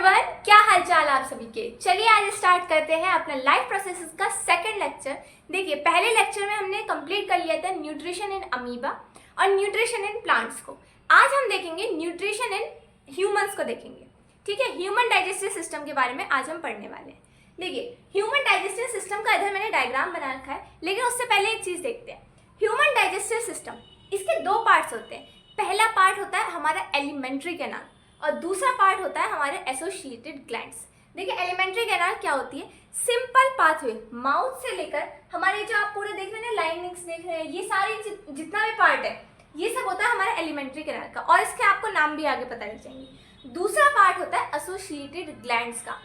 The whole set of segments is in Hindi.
एवरीवन, क्या हाल चाल आप सभी के। चलिए आज स्टार्ट करते हैं अपना लाइफ प्रोसेसेस का सेकंड लेक्चर। देखिए, पहले लेक्चर में हमने कंप्लीट कर लिया था न्यूट्रिशन इन अमीबा और न्यूट्रिशन इन प्लांट्स को। आज हम देखेंगे न्यूट्रिशन इन ह्यूमंस को देखेंगे। ठीक है, ह्यूमन डाइजेस्टिव सिस्टम के बारे में आज हम पढ़ने वाले हैं। देखिए, ह्यूमन डाइजेस्टिव सिस्टम का इधर मैंने डायग्राम बना रखा है, लेकिन उससे पहले एक चीज देखते हैं। ह्यूमन डाइजेस्टिव सिस्टम, इसके दो पार्ट्स होते हैं। पहला पार्ट होता है हमारा एलिमेंट्री कैनाल और दूसरा पार्ट होता है हमारे एसोसिएटेड ग्लैंड्स। देखिए, एलिमेंट्री कैनाल क्या होती है? सिंपल पाथवे, माउथ से लेकर हमारे जो आप पूरे देख रहे हैं, लाइनिंग्स देख रहे हैं, ये सारे जितना भी पार्ट है, ये सब होता है हमारा एलिमेंट्री कैनाल का, और इसके आपको नाम भी आगे पता लग जाएंगे। दूसरा पार्ट होता है एसोसिएटेड ग्लैंड्स का,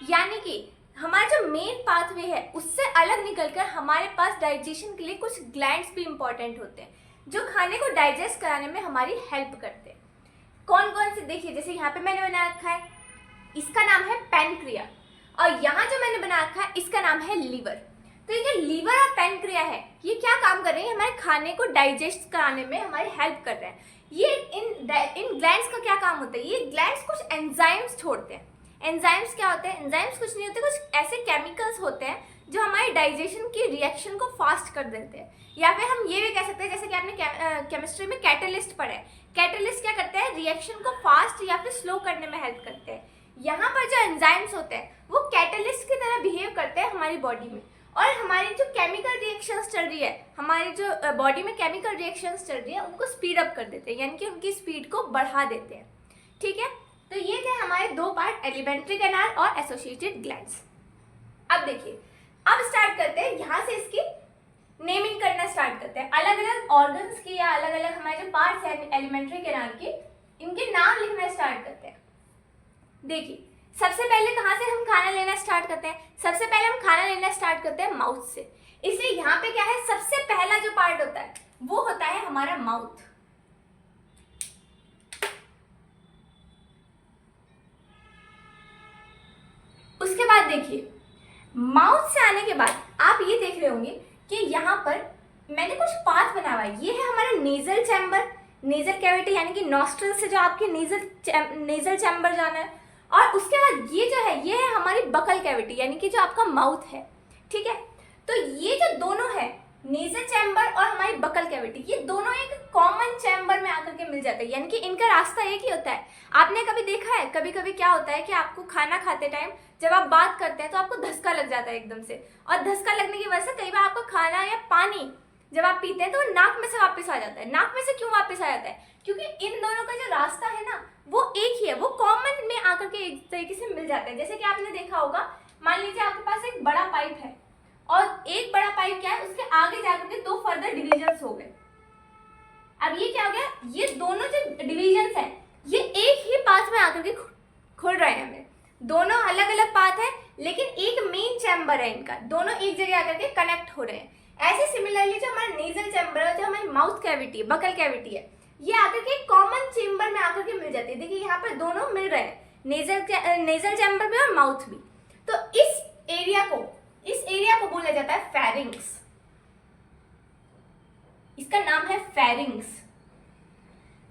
यानी कि हमारा जो मेन पाथवे है उससे अलग निकलकर हमारे पास डाइजेशन के लिए कुछ ग्लैंड्स भी इंपॉर्टेंट होते हैं, जो खाने को डाइजेस्ट कराने में हमारी हेल्प करते हैं। कौन कौन से? देखिए, जैसे यहाँ पे मैंने बना रखा है, इसका नाम है पैनक्रिया, और यहाँ जो मैंने बना रखा है इसका नाम है लीवर। तो ये जो लीवर और पैनक्रिया है, ये क्या काम कर रहे हैं? हमारे खाने को डाइजेस्ट कराने में हमारी हेल्प कर रहे हैं। ये इन ग्लैंड्स का क्या काम होता है? ये ग्लैंड्स कुछ एंजाइम्स छोड़ते हैं। एंजाइम्स क्या होते हैं? एंजाइम्स कुछ नहीं होते, कुछ ऐसे केमिकल्स होते हैं जो हमारे डाइजेशन की रिएक्शन को फास्ट कर देते हैं। या फिर हम ये भी कह सकते हैं, जैसे कि आपने केमिस्ट्री में कैटलिस्ट पढ़ा है, कैटलिस्ट क्या करते हैं? रिएक्शन को फास्ट या फिर स्लो करने में हेल्प करते हैं। यहाँ पर जो एंजाइम्स होते हैं वो कैटलिस्ट की तरह बिहेव करते हैं हमारी बॉडी में, और हमारी जो केमिकल रिएक्शंस चल रही है, हमारी जो बॉडी में केमिकल रिएक्शंस चल रही है, उनको स्पीड अप कर देते हैं, यानी कि उनकी स्पीड को बढ़ा देते हैं। ठीक है, तो ये थे हमारे दो पार्ट, एलिमेंट्री कैनाल और एसोसिएटेड ग्लैंड्स। अब देखिए, अब स्टार्ट करते हैं, यहाँ से इसकी नेमिंग करना स्टार्ट करते हैं। अलग अलग ऑर्गन्स की या अलग अलग हमारे जो पार्ट्स हैं एलिमेंट्री कैनाल के, इनके नाम लिखना स्टार्ट करते हैं। देखिए, सबसे पहले कहाँ से हम खाना लेना स्टार्ट करते हैं? सबसे पहले हम खाना लेना स्टार्ट करते हैं माउथ से। इसलिए यहाँ पे क्या है, सबसे पहला जो पार्ट होता है वो होता है हमारा माउथ। उसके बाद देखिए, माउथ से आने के बाद आप ये देख रहे होंगे कि यहाँ पर मैंने कुछ पाथ बना हुआ है। ये है हमारा नेजल चैम्बर, नेजल कैविटी, यानी कि नॉस्ट्रल से जो आपके नेजल चैम्बर जाना है। और उसके बाद ये जो है, ये है हमारी बकल कैविटी, यानी कि जो आपका माउथ है। ठीक है, तो ये जो दोनों है, नेजल चैम्बर और हमारी बकल कैविटी, ये दोनों एक कॉमन चैम्बर में आकर के मिल जाते हैं, यानी कि इनका रास्ता एक ही होता है। आपने कभी देखा है, कभी कभी क्या होता है कि आपको खाना खाते टाइम जब आप बात करते हैं तो आपको धक्का लग जाता है एकदम से, और धक्का लगने की वजह से कई बार आपका खाना या पानी जब आप पीते हैं तो नाक में से वापस आ जाता है। नाक में से क्यों वापस आ जाता है? क्योंकि इन दोनों का जो रास्ता है ना, वो एक ही है, वो कॉमन में आकर के एक तरीके से मिल जाते हैं। जैसे कि आपने देखा होगा, मान लीजिए आपके पास एक बड़ा पाइप है, और एक बड़ा पाइप क्या है, उसके आगे जाकर के दो फर्दर डिविजन्स हो गए। अब ये क्या हो गया? ये दोनों जो डिविजन्स हैं, ये एक ही पाथ में आकर के खुल रहे हैं। हमें दोनों अलग अलग पाथ है, लेकिन एक मेन चैम्बर है इनका, दोनों एक जगह आकर के कनेक्ट हो रहे हैं। ऐसे सिमिलरली जो हमारा नेजल चैम्बर है, जो हमारी माउथ कैविटी, बकल कैविटी है, ये आकर के कॉमन चैम्बर में आकर के मिल जाती है। देखिए, यहाँ पर दोनों मिल रहे हैं, नेजल चैम्बर भी और माउथ भी। तो इस एरिया को बोला जाता है फेरिंग्स। इसका नाम है फेरिंग्स।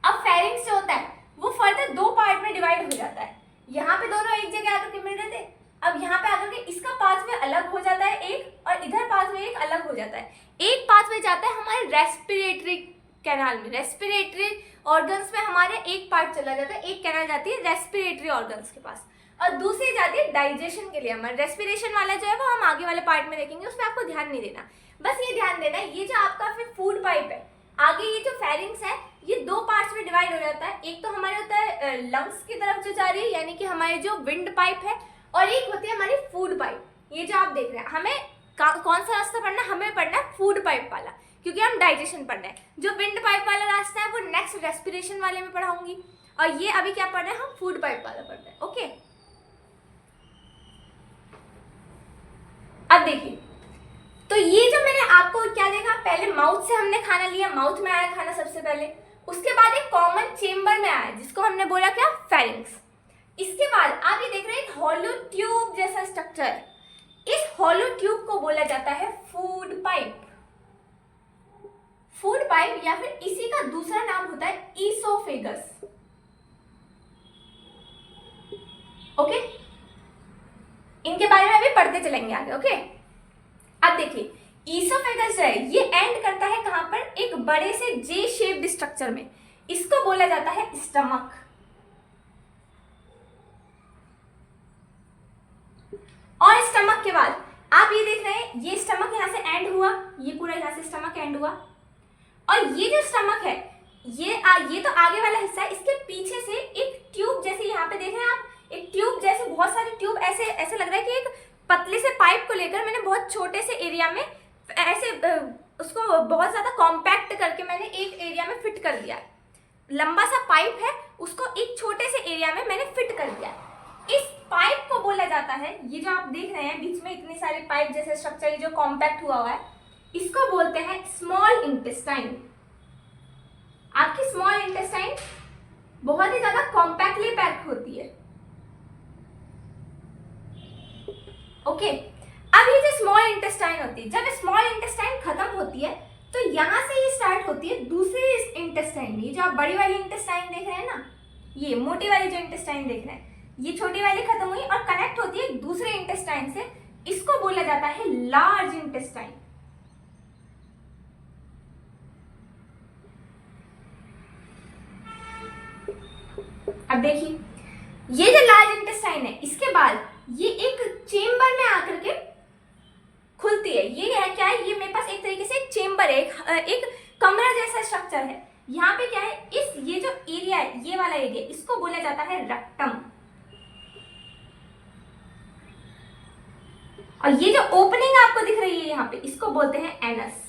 अब फेरिंग्स जो होता है वो फर्दर दो पार्ट में डिवाइड हो जाता है। यहाँ पे दोनों एक जगह आकर के मिल रहे थे, अब यहाँ पे आकर के इसका पाथवे अलग हो जाता है एक, और इधर पाथवे एक अलग हो जाता है। एक पाथवे जाता है हमारे रेस्पिरेटरी कैनाल में, रेस्पिरेटरी ऑर्गन्स में हमारे एक पार्ट चला जाता है, एक कैनाल जाती है रेस्पिरेटरी ऑर्गन्स के पास, और दूसरी जाती है डाइजेशन के लिए। हमारे रेस्पिरेशन वाला जो है वो हम आगे वाले पार्ट में देखेंगे, उसमें आपको ध्यान नहीं देना, बस ये ध्यान देना है, ये जो आपका फिर फूड पाइप है, आगे ये जो फेरिंग्स है, ये दो पार्ट्स में डिवाइड हो जाता है। एक तो हमारे होता है लंग्स की तरफ जो जा रही है, यानी कि हमारे जो विंड पाइप है, और एक होती है हमारी फूड पाइप। ये जो आप देख रहे हैं, हमें कौन सा रास्ता पढ़ना है? हमें पढ़ना है फूड पाइप वाला, क्योंकि हम डाइजेशन पढ़ना है। जो विंड पाइप वाला रास्ता है वो नेक्स्ट रेस्पिरेशन वाले में पढ़ाऊंगी, और ये अभी क्या पढ़ रहे हैं? हम फूड पाइप वाला पढ़ रहे हैं। ओके, अब देखिए, तो ये जो मैंने आपको क्या देखा, पहले माउथ से हमने खाना लिया, माउथ में आया खाना सबसे पहले, उसके बाद एक कॉमन चेम्बर में आया जिसको हमने बोला क्या? फेरिंग्स। इसके बाद आप ये देख रहे हैं एक हॉलो ट्यूब जैसा स्ट्रक्चर है, इस हॉलो ट्यूब को बोला जाता है फूड पाइप। फूड पाइप या फिर इसी का दूसरा नाम होता है ईसोफेगस। ओके, इनके बारे में अभी पढ़ते चलेंगे आगे। ओके, अब देखिए ईसोफेगस जो है ये एंड करता है कहां पर, एक बड़े से जे शेप्ड स्ट्रक्चर में, इसको बोला जाता है स्टमक। और स्टमक के बाद आप ये देख रहे हैं, ये स्टमक यहां से एंड हुआ, ये पूरा यहां से स्टमक एंड हुआ, और ये जो स्टमक है ये तो आगे वाला हिस्सा है, इसके पीछे से एक ट्यूब जैसे यहाँ पे देख रहे हैं आप, एक ट्यूब जैसे बहुत सारे ट्यूब, ऐसे लग रहा है कि एक पतले से पाइप को लेकर मैंने बहुत छोटे से एरिया में ऐसे उसको बहुत ज्यादा कॉम्पैक्ट करके मैंने एक एरिया में फिट कर दिया। लंबा सा पाइप है, उसको एक छोटे से एरिया में मैंने फिट कर दिया। इस पाइप को बोला जाता है, ये जो आप देख रहे हैं बीच में इतने सारे पाइप जैसे स्ट्रक्चर जो कॉम्पैक्ट हुआ है, इसको बोलते हैं स्मॉल इंटेस्टाइन। आपकी स्मॉल इंटेस्टाइन बहुत ही ज्यादा कॉम्पैक्टली पैक्ड होती है। ओके, अब ये जो स्मॉल इंटेस्टाइन होती है, जब स्मॉल इंटेस्टाइन खत्म होती है तो यहां से ये स्टार्ट होती है दूसरी इंटेस्टाइन में। जो आप बड़ी वाली इंटेस्टाइन देख रहे हैं ना, ये मोटी वाली जो इंटेस्टाइन देख रहे हैं, ये छोटी वाली खत्म हुई और कनेक्ट होती है दूसरे इंटेस्टाइन से, इसको बोला जाता है लार्ज इंटेस्टाइन। अब देखिए ये जो लार्ज इंटेस्टाइन है, इसके बाद ये एक चेम्बर में आकर के खुलती है। ये है क्या है, ये मेरे पास एक तरीके से एक चेम्बर है, एक कमरा जैसा स्ट्रक्चर है। यहाँ पे क्या है, ये जो एरिया है, ये वाला एरिया, इसको बोला जाता है रेक्टम। और ये जो ओपनिंग आपको दिख रही है यहाँ पे, इसको बोलते हैं एनस।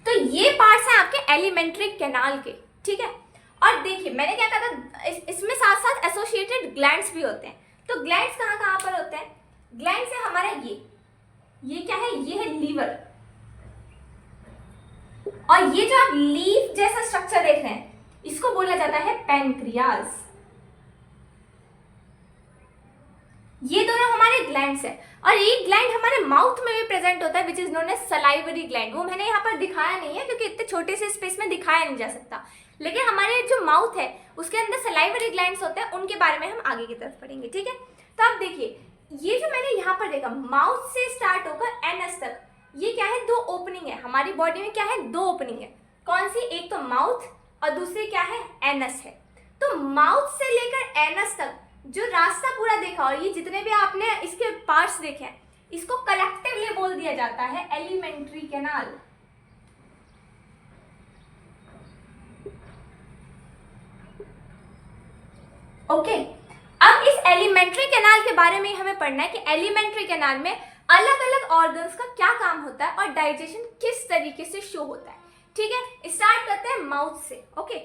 तो ये पार्ट्स हैं आपके एलिमेंट्री कैनाल के, ठीक है। और देखिए मैंने क्या कहा था, इसमें साथ साथ एसोसिएटेड ग्लैंड्स भी होते हैं। तो ग्लैंड्स कहाँ कहाँ पर होते हैं, ग्लैंड्स है हमारा ये क्या है, ये है लीवर। और ये जो आप लीफ जैसा स्ट्रक्चर देख रहे हैं, इसको बोला जाता है पैनक्रियाज। ये दोनों हमारे ग्लैंड्स है। और एक ग्लैंड हमारे माउथ में भी प्रेजेंट होता है, which is known as salivary gland. वो मैंने यहाँ पर दिखाया नहीं है क्योंकि इतने छोटे से स्पेस में दिखाया नहीं जा सकता, लेकिन हमारे जो माउथ है उसके अंदर सलाइवरी ग्लैंड्स होते हैं, उनके बारे में हम आगे की तरफ पढ़ेंगे, ठीक है। तो आप देखिए ये जो मैंने यहाँ पर देखा, माउथ से स्टार्ट होकर एनस तक, ये क्या है, दो ओपनिंग है हमारी बॉडी में। क्या है, दो ओपनिंग है। कौन सी, एक तो माउथ और दूसरी क्या है, एनस है। तो माउथ से लेकर एनस तक जो रास्ता पूरा देखा और ये जितने भी आपने इसके पार्ट्स देखे हैं, इसको कलेक्टिवली बोल दिया जाता है एलिमेंट्री कैनाल। ओके, अब इस एलिमेंट्री कैनाल के बारे में हमें पढ़ना है कि एलिमेंट्री कैनाल में अलग अलग ऑर्गन्स का क्या काम होता है और डाइजेशन किस तरीके से शो होता है, ठीक है। स्टार्ट करते हैं माउथ से। ओके,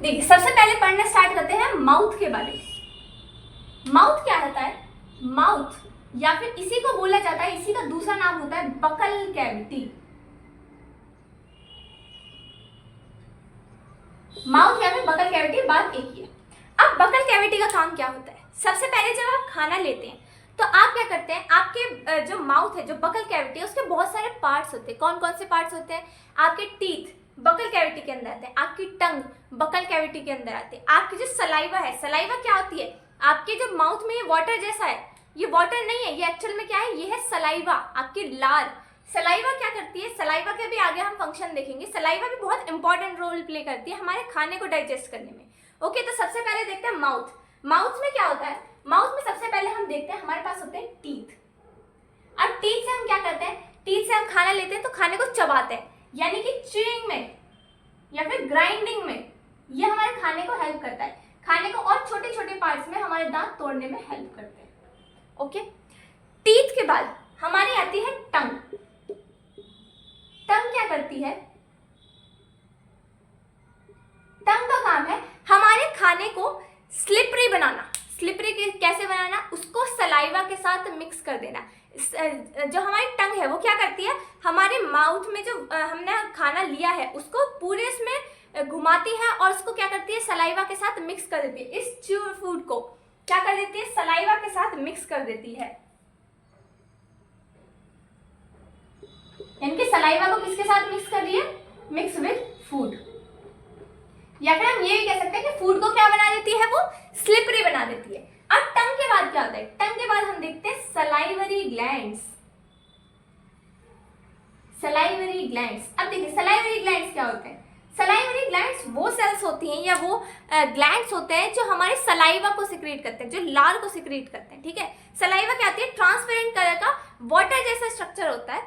देखिए सबसे पहले पढ़ना स्टार्ट करते हैं माउथ के बारे में। माउथ क्या होता है, माउथ या फिर इसी को बोला जाता है, इसी का दूसरा नाम होता है बकल कैविटी। माउथ या फिर बकल कैविटी, बात एक ही है। अब बकल कैविटी का काम क्या होता है, सबसे पहले जब आप खाना लेते हैं तो आप क्या करते हैं, आपके जो माउथ है, जो बकल कैविटी है, उसके बहुत सारे पार्ट्स होते हैं। कौन कौन से पार्ट्स होते हैं, आपके टीथ बकल कैविटी के अंदर आते हैं, आपकी टंग बकल कैविटी के अंदर आते हैं, आपकी जो सलाइवा है, सलाइवा क्या होती है, आपके जो माउथ में ये वाटर जैसा है, ये वाटर नहीं है, ये एक्चुअल में क्या है, ये है सलाइवा, आपकी लार। सलाइवा क्या करती है, सलाइवा के भी आगे हम फंक्शन देखेंगे। सलाइवा भी बहुत इंपॉर्टेंट रोल प्ले करती है हमारे खाने को डाइजेस्ट करने में। ओके, तो सबसे पहले देखते हैं माउथ। माउथ में क्या होता है, माउथ में सबसे पहले हम देखते हैं हमारे पास होते हैं टीथ। अब टीथ से हम क्या करते हैं, टीथ से हम खाना लेते हैं तो खाने को चबाते हैं, यानी कि च्यूइंग में या फिर ग्राइंडिंग में ये हमारे खाने को हेल्प करता है। खाने को और छोटे छोटे पार्ट्स में हमारे दांत तोड़ने में हेल्प करते हैं। ओके, टीथ के बाद हमारी आती है टंग। टंग क्या करती है, टंग का काम है हमारे खाने को स्लिपरी बनाना। स्लिपरी कैसे बनाना, उसको सलाइवा के साथ मिक्स कर देना। जो हमारी टंग है वो क्या करती है, हमारे माउथ में जो हमने खाना लिया है उसको पूरे इसमें घुमाती है और उसको क्या करती है, सलाइवा के साथ मिक्स कर देती है। इस च्यूड फूड को क्या कर देती है, सलाइवा के साथ मिक्स कर देती है। यानी कि सलाइवा को किसके साथ मिक्स कर रही है, मिक्स विद फूड। या फिर हम ये भी कह सकते हैं कि फूड को क्या बना देती है, वो स्लिपरी बना देती है। अब टंग के बाद क्या होता है, टंग के बाद हम देखते हैं सलाइवरी ग्लैंड्स। सलाइवरी ग्लैंड्स, अब देखिए सलाइवरी ग्लैंड्स क्या होते हैं। सलाइवरी ग्लैंड्स वो सेल्स होती हैं या वो ग्लैंड्स होते हैं जो हमारे सलाइवा को सिक्रीट करते हैं, जो लार को सिक्रीट करते हैं। ठीक है, सलाइवा क्या आती है, ट्रांसपेरेंट कलर का वाटर जैसा स्ट्रक्चर होता है।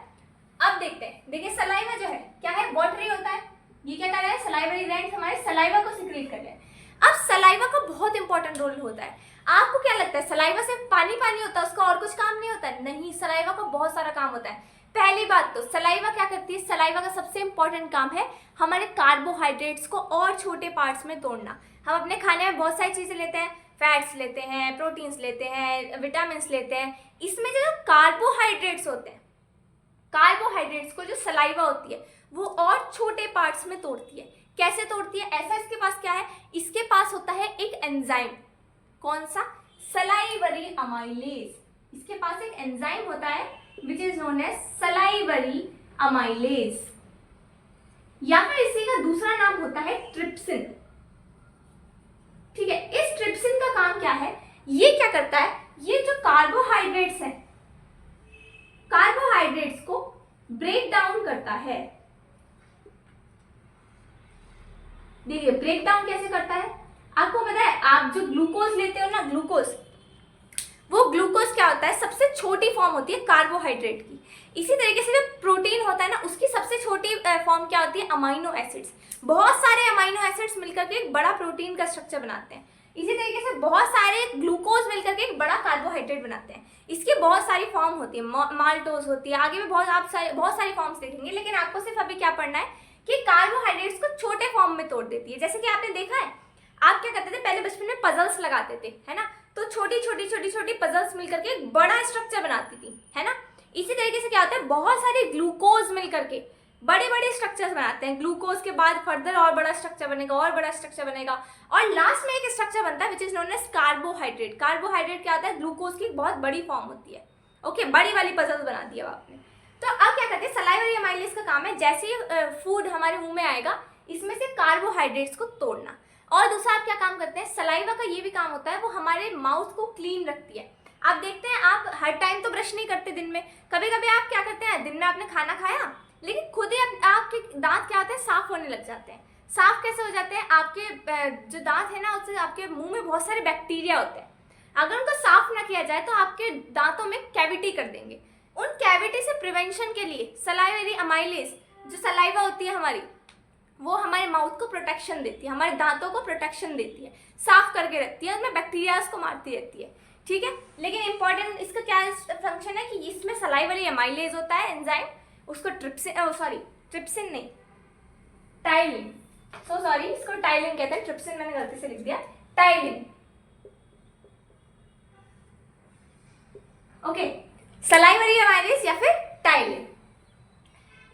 अब देखते हैं, देखिए सलाइवा जो है क्या है, वाटरी होता है। ये क्या कर रहा है, सलाइवरी ग्लैंड्स हमारे सलाइवा को सिक्रीट कर रहे हैं। अब सलाइवा का बहुत इंपॉर्टेंट रोल होता है। आपको क्या लगता है सलाइवा से पानी पानी होता है, उसका और कुछ काम नहीं होता है? नहीं, सलाइवा का बहुत सारा काम होता है। पहली बात तो सलाइवा क्या करती है, सलाइवा का सबसे इंपॉर्टेंट काम है हमारे कार्बोहाइड्रेट्स को और छोटे पार्ट्स में तोड़ना। हम अपने खाने में बहुत सारी चीजें लेते हैं, फैट्स लेते हैं, प्रोटीन्स लेते हैं, विटामिन लेते हैं। इसमें जो कार्बोहाइड्रेट्स होते हैं, कार्बोहाइड्रेट्स को जो सलाइवा होती है वो और छोटे पार्ट्स में तोड़ती है। कैसे तोड़ती है, ऐसा इसके पास क्या है, इसके पास होता है एक एंजाइम। कौन सा, सलाइवरी अमाइलेज। इसके पास एक एंजाइम होता है which is known as salivary amylase, या फिर इसी का दूसरा नाम होता है ट्रिप्सिन। ठीक है, इस ट्रिप्सिन का काम क्या है, ये क्या करता है, ये जो कार्बोहाइड्रेट्स हैं, कार्बोहाइड्रेट्स को ब्रेक डाउन करता है। देखिए ब्रेक डाउन कैसे करता है, आपको पता है, आप जो ग्लूकोज लेते हो ना, ग्लूकोज, वो ग्लूकोज क्या होता है, सबसे छोटी फॉर्म होती है कार्बोहाइड्रेट की। इसी तरीके से जो प्रोटीन होता है ना, उसकी सबसे छोटी फॉर्म क्या होती है, अमाइनो एसिड्स। बहुत सारे अमाइनो एसिड्स मिलकर के एक बड़ा प्रोटीन का स्ट्रक्चर बनाते हैं। इसी तरीके से बहुत सारे ग्लूकोज मिलकर के एक बड़ा कार्बोहाइड्रेट बनाते हैं। इसकी बहुत सारी फॉर्म होती है, माल्टोज होती है, आगे भी बहुत सारी फॉर्म्स देखेंगे। लेकिन आपको सिर्फ अभी क्या पढ़ना है कि कार्बोहाइड्रेट्स को छोटे फॉर्म में तोड़ देती है। जैसे कि आपने देखा है, आप क्या करते थे पहले बचपन में, पजल्स लगाते थे, है ना, तो छोटी छोटी पजल्स मिलकर के एक बड़ा स्ट्रक्चर बनाती थी, है ना। इसी तरीके से क्या होता है, बहुत सारे ग्लूकोज मिलकर के बड़े बड़े स्ट्रक्चर्स बनाते हैं। ग्लूकोज के बाद फर्दर और बड़ा स्ट्रक्चर बनेगा, और बड़ा स्ट्रक्चर बनेगा, और लास्ट में एक स्ट्रक्चर बनता है which is known as carbohydrate. Carbohydrate क्या होता है, ग्लूकोज की बहुत बड़ी फॉर्म होती है। ओके, बड़ी वाली पजल्स बना दी है आपने। तो अब क्या करते हैं, सलाइवरी अमाइलेज का काम है, जैसे ही फूड हमारे मुंह में आएगा इसमें से कार्बोहाइड्रेट्स को तोड़ना। और दूसरा आप क्या काम करते हैं, सलाइवा का ये भी काम होता है, वो हमारे माउथ को क्लीन रखती है। आप देखते हैं, आप हर टाइम तो ब्रश नहीं करते दिन में, कभी कभी आप क्या करते हैं, दिन में आपने खाना खाया लेकिन खुद ही आपके दांत क्या होते हैं, साफ होने लग जाते हैं। साफ कैसे हो जाते हैं, आपके जो दांत है ना, उससे आपके मुंह में बहुत सारे बैक्टीरिया होते हैं। अगर उनको साफ ना किया जाए तो आपके दांतों में कैविटी कर देंगे। उन कैविटी से प्रिवेंशन के लिए सलाइवरी अमाइलेज, जो सलाइवा होती है हमारी, वो हमारे माउथ को प्रोटेक्शन देती है, हमारे दांतों को प्रोटेक्शन देती है, साफ करके रखती है, उसमें बैक्टीरियाज को मारती रहती है। ठीक है, लेकिन इंपॉर्टेंट इसका क्या फंक्शन है कि इसमें सलाइवरी अमाइलेज होता है एंजाइम, उसको ट्रिप्सिन नहीं, टाइलिन, इसको टाइलिन कहते हैं, ट्रिप्सिन मैंने गलती से लिख दिया, टाइलिन। ओके, सलाइवरी अमाइलेज या फिर टाइलिन,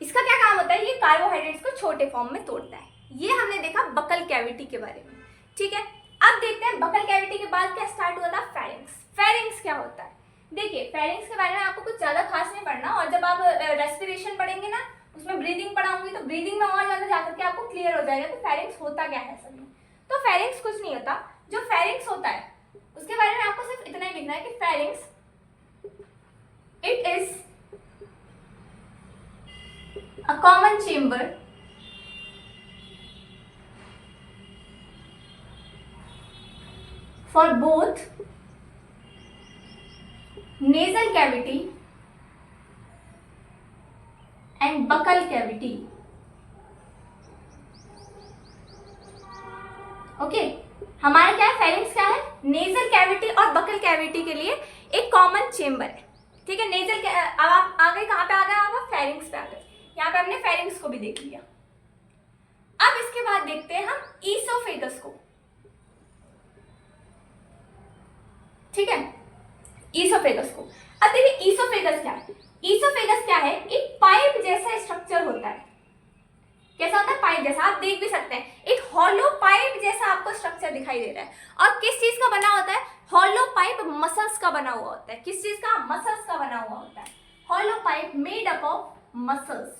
इसका क्या काम होता है, ये कार्बोहाइड्रेट्स को छोटे फॉर्म में तोड़ता है। ये हमने देखा बकल कैविटी के बारे में। ठीक है, अब देखते हैं बकल कैविटी के बाद क्या स्टार्ट हुआ था, फेरिंग्स। फेरिंग्स क्या होता है, देखिए फेरिंग्स के बारे में आपको कुछ ज्यादा खास नहीं पढ़ना, और जब आप रेस्पिरेशन पढ़ेंगे ना, उसमें ब्रीदिंग पढ़ाऊंगी तो ब्रीदिंग में और ज्यादा जाकर के आपको क्लियर हो जाएगा कि फेरिंग्स होता क्या है असल में। तो फेरिंग्स कुछ नहीं होता, जो फेरिंग्स होता है उसके बारे में आपको सिर्फ इतना ही लिखना है कि pharynx it is a common chamber for both nasal cavity and buccal cavity. Okay, हमारा क्या है, फेरिंग्स क्या है, नेजल कैविटी और बकल कैविटी के लिए एक कॉमन चेंबर है। ठीक है, नेजल अब आप आ गए, कहाँ पे आ गए आप, फेरिंग्स पे आ गए। यहाँ पे हमने फेरिंग्स को भी देख लिया। अब इसके बाद देखते हैं हम ईसोफेगस को। ठीक है, ईसोफेगस को अब देखिए ईसोफेगस क्या है। ईसोफेगस क्या है, एक पाइप जैसा स्ट्रक्चर होता है। कैसा होता है, पाइप जैसा, आप देख भी सकते हैं एक हॉलो पाइप जैसा आपको स्ट्रक्चर दिखाई दे रहा है। और किस चीज का बना होता है, हॉलो पाइप मसल्स का बना हुआ होता है। किस चीज का, मसल्स का बना हुआ होता है। Hollow pipe made up of muscles.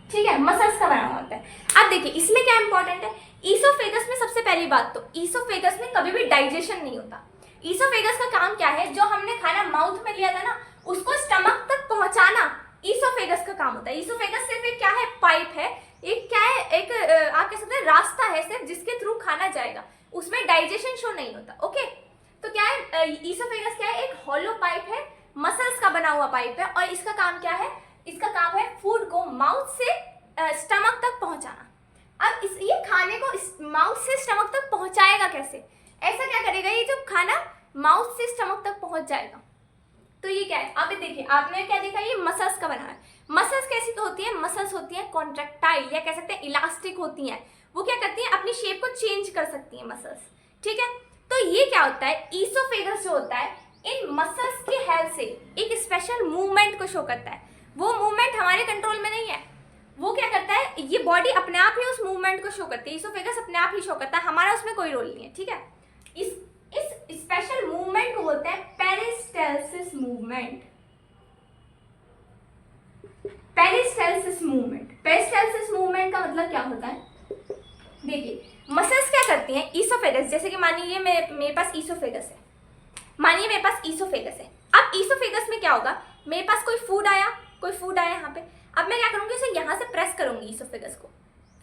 ठीक है, मसल्स का बना हुआ होता है। अब देखिए इसमें क्या इंपॉर्टेंट है, ईसोफेगस में सबसे पहली बात तो ईसोफेगस में कभी भी डाइजेशन नहीं होता। ईसोफेगस का काम क्या है, जो हमने खाना माउथ में लिया था ना उसको स्टमक तक पहुंचाना ईसोफेगस का काम होता है। ईसोफेगस सिर्फ एक क्या है, पाइप है, एक क्या है, एक आप कह सकते हैं रास्ता है सिर्फ जिसके थ्रू खाना जाएगा, उसमें डाइजेशन शो नहीं होता। ओके, तो क्या है, ईसोफेगस क्या है, एक हॉलो पाइप है, मसल्स का बना हुआ पाइप है, और इसका काम क्या है, इसका काम है फूड को माउथ से स्टमक तक पहुंचाना। अब ये खाने को माउथ से स्टमक तक पहुंचाएगा कैसे, ऐसा क्या करेगा, ये जब खाना माउथ से स्टमक तक पहुंच जाएगा तो ये क्या है, आप देखिए आपने क्या देखा, ये मसल्स का बना है। मसल्स कैसी तो होती है, मसल्स होती है कॉन्ट्रैक्टाइल या कह सकते हैं इलास्टिक होती हैं। वो क्या करती हैं, अपनी शेप को चेंज कर सकती हैं मसल्स। ठीक है, तो ये क्या होता है, ईसोफेगस जो होता है इन मसल्स की हेल्प से एक स्पेशल मूवमेंट को शो करता है। वो मूवमेंट हमारे कंट्रोल में नहीं है, वो क्या करता है, ये बॉडी अपने आप ही उस मूवमेंट को शो करती है। ईसोफेगस अपने आप ही शो करता है, हमारा उसमें कोई रोल नहीं है। ठीक है, इस स्पेशल मूवमेंट को बोलते हैं peristalsis movement. Peristalsis movement, peristalsis movement का मतलब क्या होता है, देखिए मसल्स क्या करती हैं, ईसोफेगस, जैसे कि मानिए मेरे पास ईसोफेगस है, मानिए मेरे पास ईसोफेगस है। अब ईसोफेगस में क्या होगा, मेरे पास कोई फूड आया यहाँ पे, अब मैं क्या करूंगी, उसे यहाँ से प्रेस करूंगी ईसोफेगस को,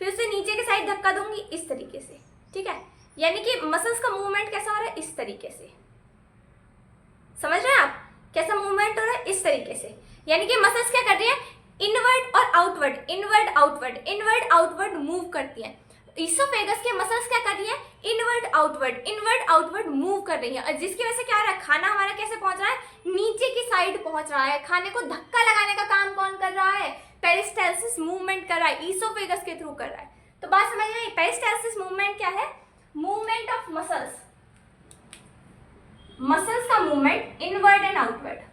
फिर उसे नीचे के साइड धक्का दूंगी इस तरीके से। ठीक है, यानी कि मसल्स का मूवमेंट कैसा हो रहा है, इस तरीके से। समझ रहे हैं आप, कैसा मूवमेंट हो रहा है, इस तरीके से। यानी कि मसल्स क्या कर रही है, इनवर्ड और outward, inward outward, inward outward move करती हैं। ईसोफेगस के मसल्स क्या कर रही है, इनवर्ड आउटवर्ड मूव कर रही है, और जिसकी वजह से क्या हो रहा है, खाना हमारा कैसे पहुंच रहा है, नीचे की साइड पहुंच रहा है। खाने को धक्का लगाने का काम कौन कर रहा है, पेरिस्टालसिस मूवमेंट कर रहा है, ईसोफेगस के थ्रू कर रहा है। तो बात समझ में आई, पेरिस्टालसिस मूवमेंट क्या है, मूवमेंट ऑफ मसल्स, मसल्स का मूवमेंट इनवर्ड एंड आउटवर्ड।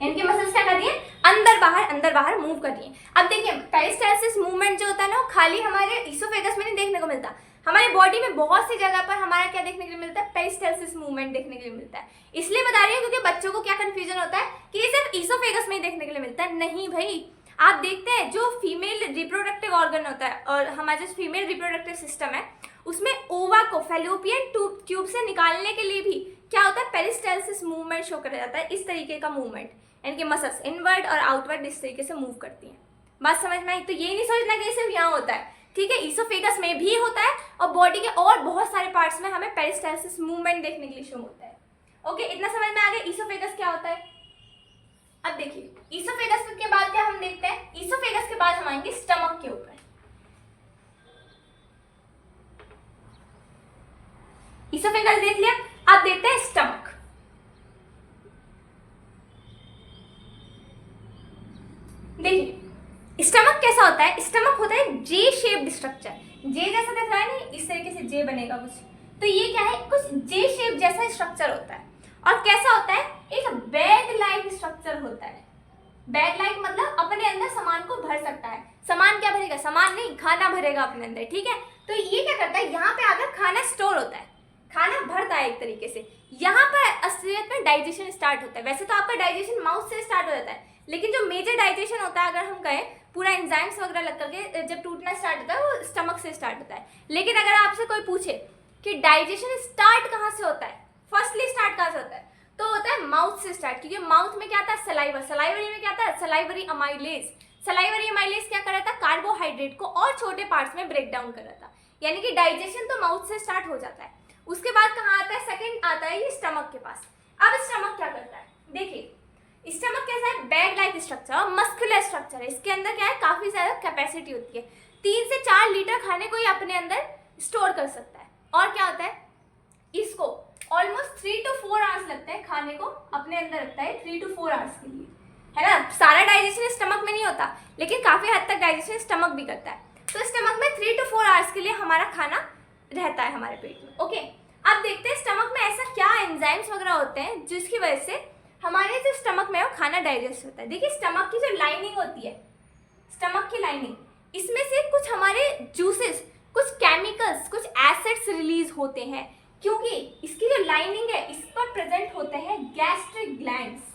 इनके मसल्स क्या कर रही है, अंदर बाहर मूव कर रही है। अब देखिए पेरिस्टालसिस मूवमेंट जो होता है ना, वो खाली हमारे ईसोफेगस में नहीं देखने को मिलता, हमारी बॉडी में बहुत सी जगह पर हमारा क्या देखने के लिए मिलता है, पेरिस्टालसिस मूवमेंट देखने के लिए मिलता है। इसलिए बता रही हूँ क्योंकि बच्चों को क्या कंफ्यूजन होता है कि ये सिर्फ ईसोफेगस में ही देखने के लिए मिलता है। नहीं भाई, आप देखते हैं जो फीमेल रिप्रोडक्टिव ऑर्गन होता है और हमारा जो फीमेल रिप्रोडक्टिव सिस्टम है, उसमें ओवा को फैलोपियन ट्यूब से निकालने के लिए भी क्या होता है, पेरिस्टालसिस मूवमेंट शो करा जाता है, इस तरीके का मूवमेंट। यानी कि मसल्स इनवर्ड और आउटवर्ड इस तरीके से मूव करती हैं। बात समझ में आई, तो ये नहीं सोचना कि सिर्फ यहाँ होता है। ठीक है, ईसोफेगस में भी होता है और बॉडी के और बहुत सारे पार्ट्स में हमें पेरिस्टालसिस मूवमेंट देखने के लिए शो होता है। ओके, इतना समझ में आ गया ईसोफेगस क्या होता है। अब देखिए ईसोफेगस के बाद क्या हम देखते हैं, ईसोफेगस के बाद हम आएंगे स्टमक के ऊपर। ईसोफेगस देख लिया, अब देखते हैं स्टमक। देखिए स्टमक कैसा होता है, स्टमक होता है जे शेप्ड स्ट्रक्चर, जे जैसा दिख रहा है ना, इस तरीके से जे बनेगा कुछ, तो ये क्या है, कुछ जे शेप जैसा स्ट्रक्चर होता है। और कैसा होता है, एक बैग लाइक स्ट्रक्चर होता है। बैग लाइक मतलब अपने अंदर सामान को भर सकता है। सामान क्या भरेगा, सामान नहीं, खाना भरेगा अपने अंदर। ठीक है, तो ये क्या करता है, यहाँ पे आकर खाना स्टोर होता है, खाना भरता है एक तरीके से। यहाँ पर असलियत में डाइजेशन स्टार्ट होता है। वैसे तो आपका डाइजेशन माउथ से स्टार्ट हो जाता है, लेकिन जो मेजर डाइजेशन होता है, अगर हम कहें पूरा एंजाइम्स वगैरह लग करके जब टूटना स्टार्ट होता है, वो स्टमक से स्टार्ट होता है। लेकिन अगर आपसे कोई पूछे कि डाइजेशन स्टार्ट कहाँ से होता है, फर्स्टली स्टार्ट कहाँ से होता है, तो होता है माउथ से स्टार्ट, क्योंकि माउथ में क्या आता है, सलाइवर, सलाइवरी में क्या आता है, सलाइवरी अमाइलेज। सलाइवरी अमाइलेज क्या कर रहा था, कार्बोहाइड्रेट को और छोटे पार्ट्स में ब्रेक डाउन कर रहा था। यानी कि डाइजेशन तो माउथ से स्टार्ट हो जाता है। उसके बाद कहाँ आता है, सेकंड आता है ये स्टमक के पास। अब स्टमक क्या करता है, देखिए स्टमक कैसा है, बैग लाइक स्ट्रक्चर और मस्कुलर स्ट्रक्चर है। इसके अंदर क्या है, काफी ज्यादा कैपेसिटी होती है, 3 से 4 लीटर खाने को ये अपने अंदर स्टोर कर सकता है। और क्या होता है, इसको ऑलमोस्ट 3 to 4 आवर्स लगते हैं खाने को अपने अंदर रखता है, 3 to 4 आवर्स के लिए, है ना। सारा डाइजेशन स्टमक में नहीं होता, लेकिन काफी हद तक डाइजेशन स्टमक भी करता है। तो स्टमक में 3 to 4 आवर्स के लिए हमारा खाना रहता है हमारे पेट में। ओके, अब देखते हैं स्टमक में ऐसा क्या एंजाइम्स वगैरह होते हैं जिसकी वजह से हमारे जो स्टमक में वो खाना डाइजेस्ट होता है। देखिए स्टमक की जो लाइनिंग होती है, स्टमक की लाइनिंग, इसमें से कुछ हमारे जूसेस, कुछ केमिकल्स, कुछ एसिड्स रिलीज होते हैं क्योंकि इसकी जो लाइनिंग है इस पर प्रेजेंट होते हैं गैस्ट्रिक ग्लैंड्स।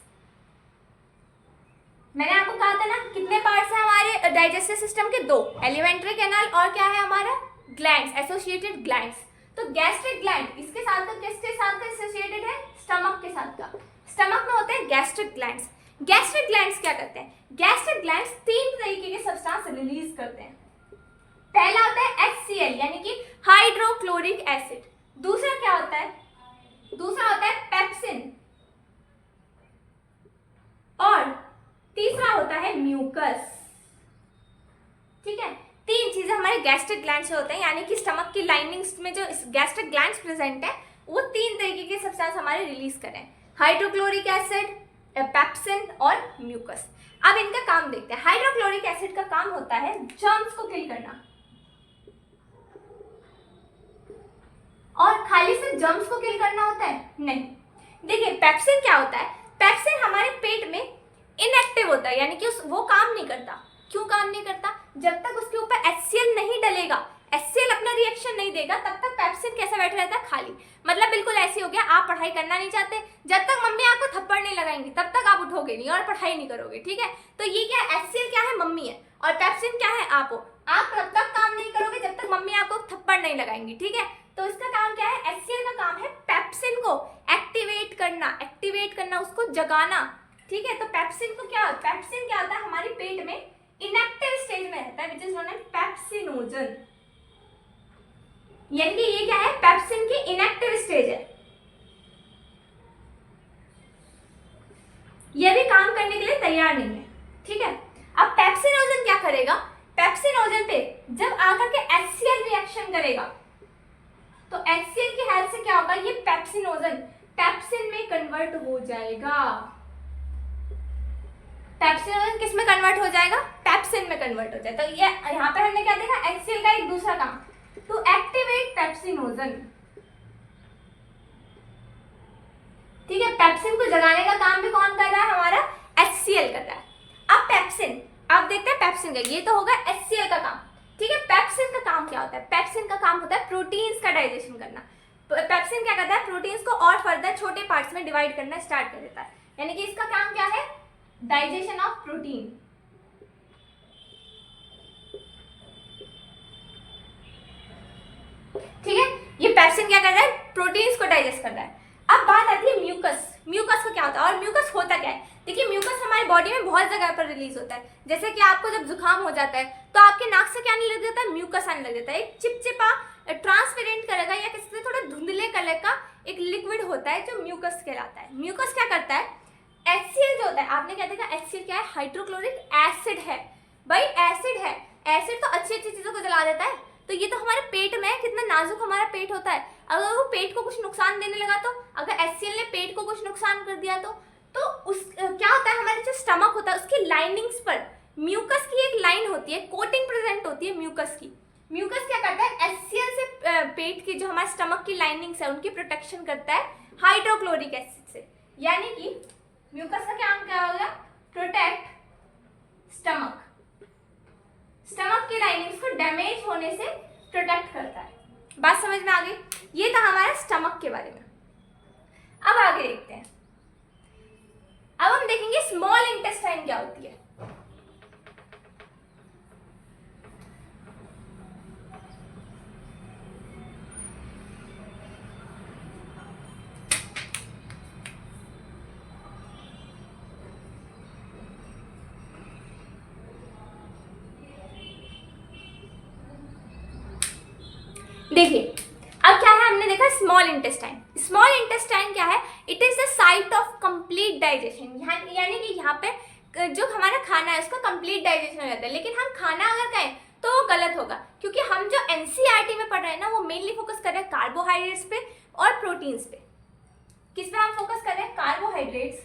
मैंने आपको कहा था ना कितने पार्ट्स हैं हमारे डाइजेस्टिव सिस्टम के, 2, एलिमेंट्री कैनाल और क्या है हमारा ग्लैंड्स, एसोसिएटेड ग्लैंड्स। तो गैस्ट्रिक ग्लैंड इसके साथ का किसके साथ एसोसिएटेड है, स्टमक के साथ का। स्टमक में होते हैं गैस्ट्रिक ग्लैंड्स। गैस्ट्रिक ग्लैंड्स क्या करते हैं, गैस्ट्रिक ग्लैंड्स 3 तरीके के सब्सटेंस रिलीज करते हैं। पहला होता है HCl यानी कि हाइड्रोक्लोरिक एसिड। दूसरा क्या होता है, दूसरा होता है पेप्सिन, और तीसरा होता है म्यूकस। ठीक है, 3 चीजें हमारे गैस्ट्रिक ग्लैंड से होते हैं, यानी कि स्टमक की लाइनिंग्स में जो गैस्ट्रिक ग्लैंड्स प्रेजेंट है वो 3 तरीके के सब्सटेंस हमारे रिलीज करें, हाइड्रोक्लोरिक एसिड, पेप्सिन और म्यूकस। अब इनका काम देखते हैं। हाइड्रोक्लोरिक एसिड का काम होता है जर्म्स को किल करना, और खाली सिर्फ जर्म्स को किल करना होता है नहीं। देखिए पेप्सिन क्या होता है, पेप्सिन हमारे पेट में इनएक्टिव होता है, यानी कि वो काम नहीं करता। क्यों काम नहीं करता, जब तक उसके ऊपर HCl नहीं डलेगा, HCl अपना रिएक्शन नहीं देगा, तब तक पेप्सिन कैसा बैठा रहता है, खाली। मतलब बिल्कुल ऐसे हो गया, आप पढ़ाई करना नहीं चाहते, जब तक मम्मी आपको थप्पड़ नहीं लगाएंगी तब तक आप उठोगे नहीं और पढ़ाई नहीं करोगे। ठीक है, तो ये क्या है, HCl क्या है, मम्मी है, और पेप्सिन क्या है, आप हो। आप तब तक काम नहीं करोगे जब तक मम्मी आपको थप्पड़ नहीं लगाएंगी। ठीक है, तो इसका काम क्या है, HCl का काम है पेप्सिन को एक्टिवेट करना, उसको जगाना। ठीक है, तो पेप्सिन को क्या, पेप्सिन क्या होता है, हमारे पेट में इनएक्टिव स्टेज में रहता है, which is known as pepsinogen. यानी कि ये क्या है, पेप्सिन की इनएक्टिव स्टेज है, ये भी काम करने के लिए तैयार नहीं है। ठीक है, अब पेप्सिनोजन क्या करेगा, पेप्सिनोजन पे जब आकर के HCl रिएक्शन करेगा तो HCl की हेल्प से क्या होगा, ये पेप्सिनोजन पेप्सिन में कन्वर्ट हो जाएगा। पेप्सिनोजन किस में कन्वर्ट हो जाएगा, पेप्सिन में कन्वर्ट हो जाएगा। तो ये यहाँ पे हमने क्या देखा, HCl का एक दूसरा काम, टू एक्टिवेट पेप्सिनोजन। ठीक है, पेप्सिन को जगाने का काम भी कौन कर रहा है, हमारा HCl कर रहा है। अब पेप्सिन, अब देखते हैं पेप्सिन का, ये तो होगा HCl का काम। ठीक है, पेप्सिन का काम क्या होता है, पेप्सिन का काम होता है प्रोटीन्स का डाइजेशन करना। पेप्सिन क्या करता है, प्रोटीन्स को और फर्दर छोटे पार्ट्स में डिवाइड करना स्टार्ट कर देता है, यानी कि इसका काम क्या है, डाइजेशन ऑफ प्रोटीन। ठीक है, ये पेप्सिन क्या कर रहा है, प्रोटीन्स को डाइजेस्ट कर रहा है। अब बात आती है म्यूकस। म्यूकस का क्या होता है और म्यूकस होता क्या है। देखिए म्यूकस हमारी बॉडी में बहुत जगह पर रिलीज होता है, जैसे कि आपको जब जुकाम हो जाता है तो आपके नाक से क्या आने लग जाता है, म्यूकस आने लग जाता है। एक चिपचिपा ट्रांसपेरेंट कलर का या किसी से थोड़ा धुंधले कलर का एक लिक्विड होता है जो म्यूकस कहलाता है। म्यूकस क्या करता है, HCl जो होता है, आपने क्या देखा, HCl क्या है, हाइड्रोक्लोरिक एसिड है। भाई एसिड है, एसिड तो अच्छी अच्छी चीजों को जला देता है। तो ये तो हमारे पेट में, कितना नाजुक हमारा पेट होता है, अगर वो पेट को कुछ नुकसान देने लगा तो, अगर HCl ने पेट को कुछ नुकसान कर दिया तो उस क्या होता है, हमारे जो स्टमक होता है उसकी लाइनिंग्स पर म्यूकस की एक लाइन होती है, कोटिंग प्रेजेंट होती है म्यूकस की। म्यूकस क्या करता है, HCl से पेट की जो हमारे स्टमक की लाइनिंग्स है उनकी प्रोटेक्शन करता है हाइड्रोक्लोरिक एसिड से। यानी कि म्यूकस का काम क्या होगा, प्रोटेक्ट स्टमक, स्टमक की लाइनिंग्स को डैमेज होने से प्रोटेक्ट करता है। बात समझ में आ गई, ये था हमारा स्टमक के बारे में। अब आगे देखते हैं, अब हम देखेंगे स्मॉल इंटेस्टाइन क्या होती है। देखिए अब क्या है, हमने देखा स्मॉल इंटेस्टाइन। स्मॉल इंटेस्टाइन क्या है, it is the site of complete digestion. यानी कि यहाँ पे जो हमारा खाना है उसका कंप्लीट डाइजेशन हो जाता है। लेकिन हम खाना अगर कहें तो वो गलत होगा, क्योंकि हम जो NCERT में पढ़ रहे हैं ना वो मेनली फोकस कर रहे हैं कार्बोहाइड्रेट्स पे और प्रोटीन्स पे। किस पे हम फोकस कर रहे हैं, कार्बोहाइड्रेट्स,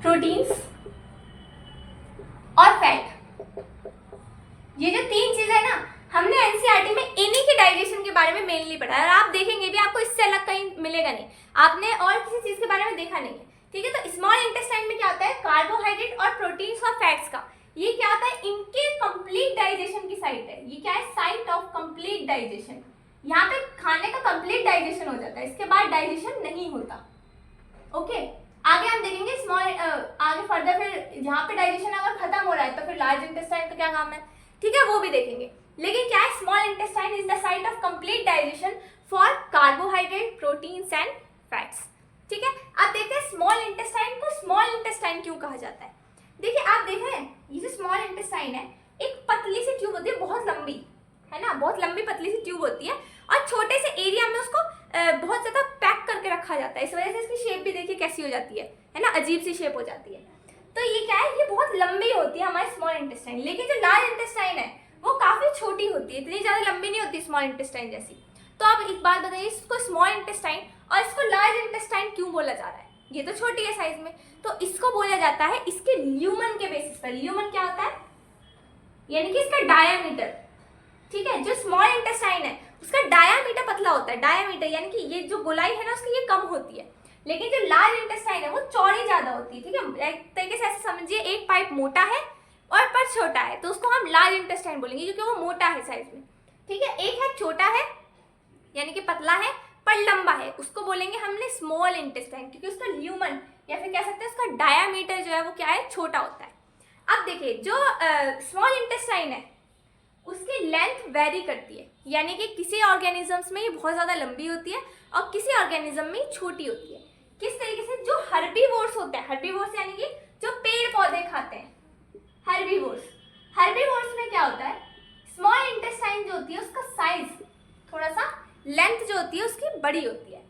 प्रोटीन्स और फैट। ये जो तीन चीजें है ना, हमने एनसीईआरटी में इन्हीं के डाइजेशन के बारे में मेनली पढ़ा है, और आप देखेंगे भी आपको इससे अलग कहीं मिलेगा नहीं, आपने और किसी चीज के बारे में देखा नहीं है। ठीक है, तो स्मॉल इंटेस्टाइन में क्या होता है, कार्बोहाइड्रेट और प्रोटीन्स और फैट्स का ये क्या होता है, इनके कंप्लीट डाइजेशन की साइट है। ये क्या है, साइट ऑफ कंप्लीट डाइजेशन। यहाँ पे खाने का कंप्लीट डाइजेशन हो जाता है, इसके बाद डाइजेशन नहीं होता। ओके, आगे हम देखेंगे स्मॉल आगे फर्दर, फिर यहाँ पे डाइजेशन अगर खत्म हो रहा है तो फिर लार्ज इंटेस्टाइन का क्या काम है, ठीक है, वो भी देखेंगे। लेकिन क्या है, small intestine is the site of complete digestion for carbohydrate, proteins and fats. ठीक है, अब देखते हैं स्मॉल इंटेस्टाइन को स्मॉल इंटेस्टाइन क्यों कहा जाता है। देखिए, आप देख रहे हैं ये जो स्मॉल इंटेस्टाइन है, एक पतली सी ट्यूब होती है, बहुत लंबी है ना, बहुत लंबी पतली सी ट्यूब होती है, और छोटे से एरिया में उसको बहुत ज्यादा पैक करके रखा जाता है। इस वजह से इसकी शेप भी देखिए कैसी हो जाती है ना, अजीब सी शेप हो जाती है। तो ये क्या है, ये बहुत लंबी होती है हमारी स्मॉल इंटेस्टाइन। लेकिन जो लार्ज इंटेस्टाइन है वो काफी छोटी होती है, इतनी ज्यादा लंबी नहीं होती स्मॉल इंटेस्टाइन जैसी। तो अब एक बात बताइए, इसको स्मॉल इंटेस्टाइन और इसको लार्ज इंटेस्टाइन क्यों बोला जा रहा है। ये तो छोटी है साइज में, तो इसको बोला जाता है इसके ल्यूमन के बेसिस पर। ल्यूमन क्या होता है, यानी कि इसका डायामीटर। ठीक है, जो स्मॉल इंटेस्टाइन है उसका डायामीटर पतला होता है, डायामीटर यानी कि ये जो गोलाई है ना उसकी ये कम होती है। लेकिन जो लार्ज इंटेस्टाइन है वो चौड़ी ज्यादा होती है। ठीक है, एक तरीके से ऐसे समझिए, एक पाइप मोटा है और पर छोटा है, तो उसको हम लार्ज इंटेस्टाइन बोलेंगे क्योंकि वो मोटा है साइज में। ठीक है, एक है छोटा है यानी कि पतला है पर लंबा है, उसको बोलेंगे हमने स्मॉल इंटेस्टाइन, क्योंकि उसका ल्यूमन या फिर कह सकते हैं उसका डायामीटर जो है वो क्या है, छोटा होता है। अब देखिए, जो स्मॉल इंटेस्टाइन है उसकी लेंथ वेरी करती है, यानी कि किसी ऑर्गेनिजम्स में ये बहुत ज़्यादा लंबी होती है और किसी ऑर्गेनिज्म में छोटी होती है। किस तरीके से, जो हर्बीवोर्स होते हैं, हर्बीवोर्स यानी कि जो पेड़ पौधे खाते हैं, हर्बीवोर्स में क्या होता है, स्मॉल इंटेस्टाइन जो होती है उसका साइज थोड़ा सा, लेंथ जो होती है उसकी बड़ी होती है,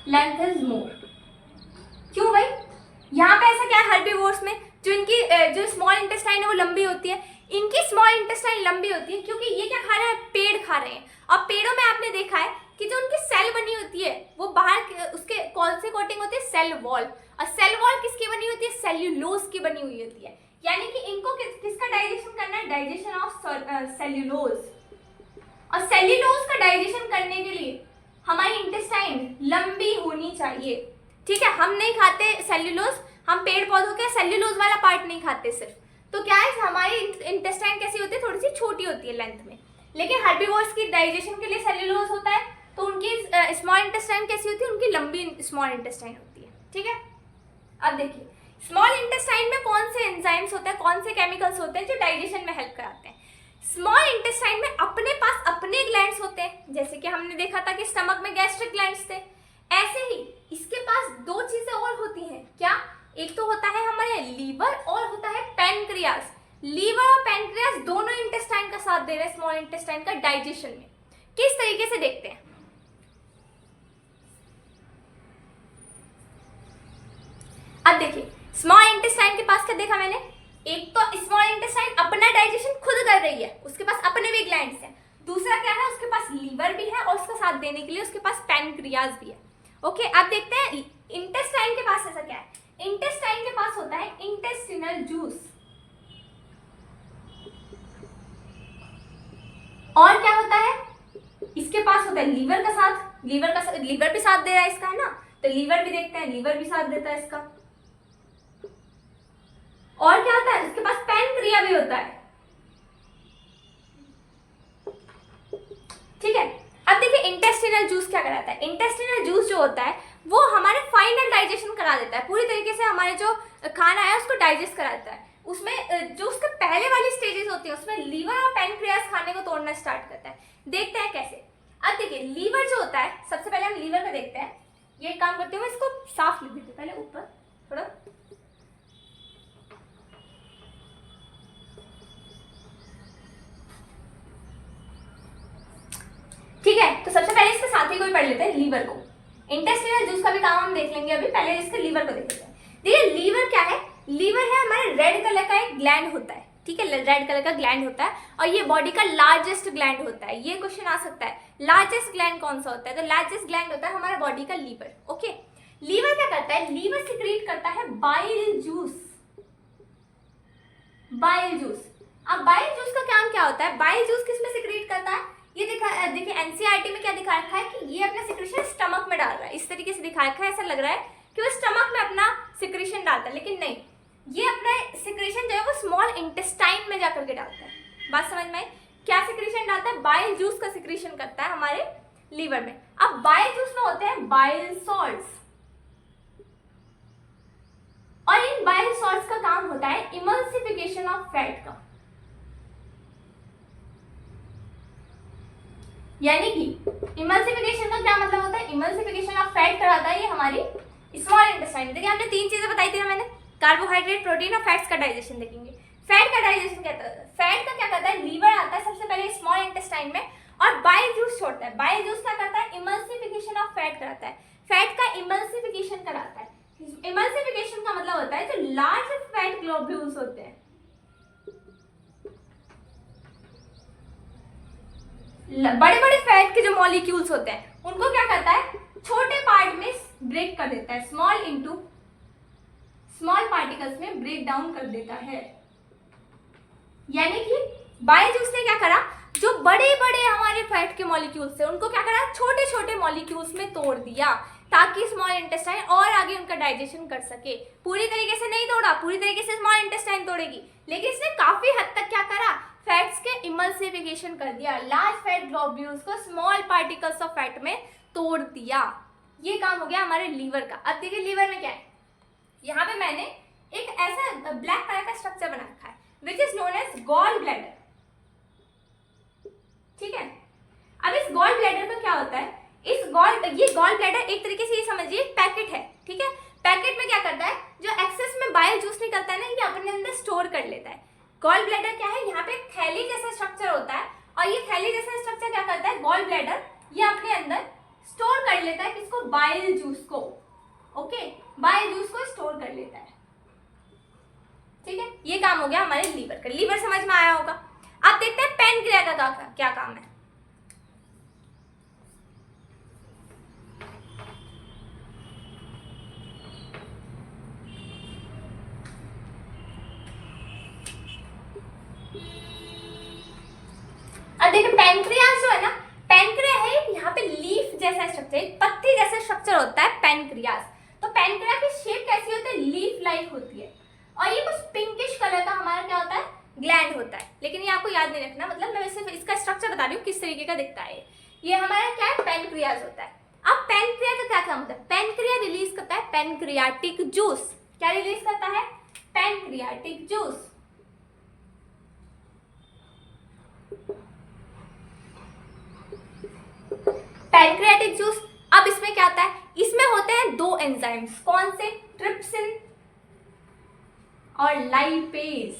लेंथ इज मोर। क्यों भाई, यहाँ पे ऐसा क्या है, हर्बीवोर्स में जो इनकी जो स्मॉल इंटेस्टाइन है वो लंबी होती है, इनकी स्मॉल इंटेस्टाइन लंबी होती है क्योंकि ये क्या खा रहे हैं, पेड़ खा रहे हैं। और पेड़ों में आपने देखा है कि जो उनकी सेल बनी होती है वो बाहर उसके कौन से कोटिंग होती है, सेल वॉल। और सेल वॉल किसकी बनी होती है, सेल्यूलोज की बनी हुई होती है। यानी कि इनको किसका डाइजेशन करना है, डाइजेशन ऑफ सेल्यूलोज। और सेल्यूलोज का डाइजेशन करने के लिए हमारी इंटेस्टाइन लंबी होनी चाहिए। ठीक है, हम नहीं खाते सेल्यूलोज, हम पेड़ पौधों के सेल्यूलोज वाला पार्ट नहीं खाते सिर्फ। तो क्या है, हमारी इंटेस्टाइन कैसी होती है, थोड़ी सी छोटी होती है लेंथ में। लेकिन हर्बीवोर्स की डाइजेशन के लिए सेल्यूलोज होता है, तो उनकी स्मॉल इंटेस्टाइन कैसी होती है, उनकी लंबी स्मॉल इंटेस्टाइन होती है। ठीक है, अब देखिए स्मॉल इंटेस्टाइन में कौन से एंजाइम्स होते हैं, कौन से केमिकल्स होते हैं जो डाइजेशन में हेल्प कराते हैं। स्मॉल इंटेस्टाइन में अपने पास अपने ग्लैंड्स होते हैं, जैसे कि हमने देखा था कि स्टमक में गैस्ट्रिक ग्लैंड्स थे। ऐसे ही इसके पास दो चीजें और होती हैं, क्या, एक तो होता है हमारे लीवर और होता है पैनक्रियास। लीवर और पैनक्रियास दोनों इंटेस्टाइन का साथ दे रहे हैं स्मॉल इंटेस्टाइन का डाइजेशन में। किस तरीके से देखते हैं, अब देखिए स्मॉल इंटेस्टाइन के पास क्या देखा मैंने, एक तो स्मॉल इंटेस्टाइन अपना डाइजेशन खुद कर रही है, उसके पास अपने भी ग्लैंड्स हैं। दूसरा क्या है, उसके पास लीवर भी है और उसका साथ देने के लिए उसके पास पैनक्रियास भी है। ओके, अब देखते हैं इंटेस्टाइन के पास ऐसा क्या है। इंटेस्टाइन के पास होता है इंटेस्टिनल जूस। और क्या होता है, इसके पास होता है लीवर का साथ, लीवर भी साथ दे रहा है इसका, है ना, तो लीवर भी देखते हैं, लीवर भी साथ देता है इसका। और क्या होता है, इसके पास पैनक्रिया भी होता है। ठीक है, अब देखिए इंटेस्टिनल जूस क्या कराता है। इंटेस्टिनल जूस जो होता है वो हमारे फाइनल डाइजेशन करा देता है, पूरी तरीके से हमारे जो खाना है उसको डाइजेस्ट कराता है। उसमें जो उसके पहले वाली स्टेजेस होती है उसमें लीवर और पैनक्रियास खाने को तोड़ना स्टार्ट करता है। देखते हैं कैसे। अब देखिए लीवर जो होता है, सबसे पहले हम लीवर में देखते हैं। ये काम करते हुए इसको साफ लिख देते पहले ऊपर थोड़ा। ठीक है, तो सबसे पहले इसके साथी को ही पढ़ लेते हैं, लीवर को। इंटेस्टिनल जूस का भी काम हम देख लेंगे, अभी पहले इसके लीवर को देख लेते हैं। देखिए लीवर क्या है, लीवर है हमारे रेड कलर का एक ग्लैंड होता है। ठीक है, रेड कलर का ग्लैंड होता है और ये बॉडी का लार्जेस्ट ग्लैंड होता है। ये क्वेश्चन आ सकता है, लार्जेस्ट ग्लैंड कौन सा होता है, तो लार्जेस्ट ग्लैंड होता है हमारे बॉडी का लीवर। ओके, लीवर क्या करता है, लीवर सिक्रीट करता है बाइल जूस। बाइल जूस, अब बाइल जूस का काम क्या होता है, बाइल जूस किसमें सिक्रीट करता है, ये देखिए एनसीईआरटी में क्या दिखा रखा है कि ये अपना सिक्रीशन स्टमक में डाल रहा है, इस तरीके से दिखा रखा है, ऐसा लग रहा है कि वो स्टमक में अपना सिक्रीशन डालता है, लेकिन नहीं, ये अपना सिक्रीशन जो है वो स्मॉल इंटेस्टाइन में जाकर के डालता है। बात समझ में आई, क्या सिक्रीशन डालता है, बाइल जूस का सिक्रीशन करता है हमारे लीवर में। अब बाइल जूस में होते हैं बाइल सॉल्ट्स, और इन बाइल सॉल्ट्स का काम होता है इमल्सिफिकेशन ऑफ फैट का, यानी कि इमल्सिफिकेशन का क्या मतलब होता है, इमल्सिफिकेशन ऑफ फैट कराता है ये हमारी स्मॉल इंटेस्टाइन। देखिए हमने 3 चीजें बताई थी ना मैंने, कार्बोहाइड्रेट, प्रोटीन और फैट्स का डाइजेशन देखेंगे। फैट का डाइजेशन क्या करता है, फैट का क्या करता है, लीवर आता है सबसे पहले स्मॉल इंटेस्टाइन में और बाइल जूस छोड़ता है। बाइल जूस क्या करता है, इमल्सिफिकेशन ऑफ फैट कराता है, फैट का इमल्सिफिकेशन कराता है। इमल्सिफिकेशन का मतलब होता है जो लार्ज फैट ग्लोब्यूल्स होते हैं, बड़े बड़े फैट के जो मॉलिक्यूल्स होते हैं उनको क्या करता है, छोटे पार्ट में ब्रेक कर देता है, स्मॉल इनटू स्मॉल पार्टिकल्स में ब्रेक डाउन कर देता है। यानी कि बाइल जूस ने क्या करा, जो बड़े बड़े हमारे फैट के मॉलिक्यूल्स थे उनको क्या करा, छोटे छोटे मॉलिक्यूल्स में तोड़ दिया ताकि स्मॉल इंटेस्टाइन और आगे उनका डाइजेशन कर सके। पूरी तरीके से नहीं तोड़ा, पूरी तरीके से स्मॉल इंटेस्टाइन तोड़ेगी, लेकिन इसने काफी हद तक क्या करा, फैट्स के इमल्सिफिकेशन कर दिया, लार्ज फैट ग्लोब्यूल्स को स्मॉल पार्टिकल्स ऑफ फैट में तोड़ दिया। ये काम हो गया हमारे लीवर का। अब देखिए लीवर में क्या है, यहाँ पे मैंने एक ऐसा ब्लैक कलर का स्ट्रक्चर बना रखा है which is known as gall bladder, ठीक है। अब इस गॉल ब्लैडर का क्या होता है, ये गॉल ब्लैडर एक तरीके से ये समझिए पैकेट है, ठीक है। पैकेट में क्या करता है, जो एक्सेस में बाइल जूस निकलता है ना, ये अपने अंदर स्टोर कर लेता है। गॉल ब्लैडर क्या है, यहाँ पे थैली जैसा स्ट्रक्चर होता है और ये थैली जैसा स्ट्रक्चर क्या करता है, गॉल ब्लैडर ये अपने अंदर स्टोर कर लेता है किसको, बाइल जूस को, ओके, बाइल जूस को स्टोर कर लेता है, ठीक है। ये काम हो गया हमारे लीवर का। लीवर समझ में आया होगा। अब देखते हैं पैनक्रिया का क्या काम है। अब देखिए पैनक्रियास जो है ना, पैनक्रिया है यहाँ पे लीफ जैसा स्ट्रक्चर, एक पत्ती जैसा स्ट्रक्चर होता है पैनक्रियास। तो पैनक्रिया की शेप कैसी होती है, लीफ लाइक होती है, और ये कुछ पिंकिश कलर का हमारा क्या होता है, ग्लैंड होता है। लेकिन ये आपको याद नहीं रखना, मतलब मैं सिर्फ इसका स्ट्रक्चर बता रही हूँ किस तरीके का दिखता है। ये हमारा क्या है, पैनक्रियास होता है। अब पैनक्रिया का क्या काम होता है, पैनक्रिया रिलीज करता है पैनक्रियाटिक जूस। क्या रिलीज करता है, पैनक्रियाटिक जूस। पैनक्रियाटिक जूस, अब इसमें क्या होता है, इसमें होते हैं 2 एंजाइम्स, कौन से, ट्रिप्सिन और लाइपेज।